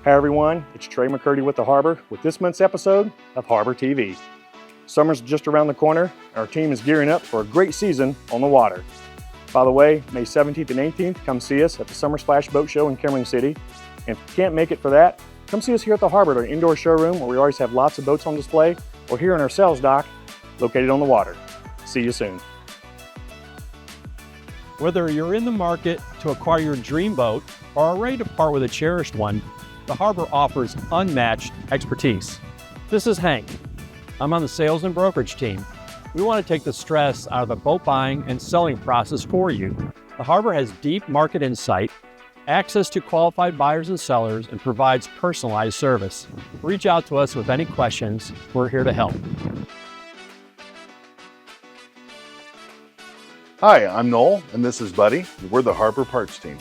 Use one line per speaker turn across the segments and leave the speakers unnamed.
Hi everyone, it's Trey McCurdy with the Harbor with this month's episode of Harbor TV. Summer's just around the corner. Our team is gearing up for a great season on the water. By the way, May 17th and 18th, come see us at the Summer Splash Boat Show in Kimberling City. And if you can't make it for that, come see us here at the Harbor at our indoor showroom where we always have lots of boats on display, or here in our sales dock located on the water. See you soon.
Whether you're in the market to acquire your dream boat or are ready to part with a cherished one, the Harbor offers unmatched expertise. This is Hank. I'm on the sales and brokerage team. We want to take the stress out of the boat buying and selling process for you. The Harbor has deep market insight, access to qualified buyers and sellers, and provides personalized service. Reach out to us with any questions. We're here to help.
Hi, I'm Noel, and this is Buddy. We're the Harbor Parts Team.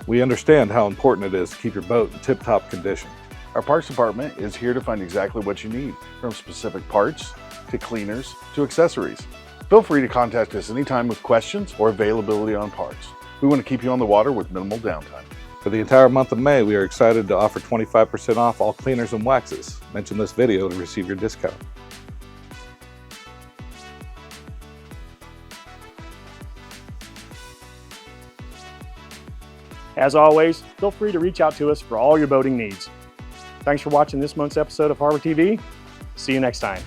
We understand how important it is to keep your boat in tip-top condition.
Our parts department is here to find exactly what you need, from specific parts, to cleaners, to accessories. Feel free to contact us anytime with questions or availability on parts. We want to keep you on the water with minimal downtime.
For the entire month of May, we are excited to offer 25% off all cleaners and waxes. Mention this video to receive your discount.
As always, feel free to reach out to us for all your boating needs. Thanks for watching this month's episode of Harbor TV. See you next time.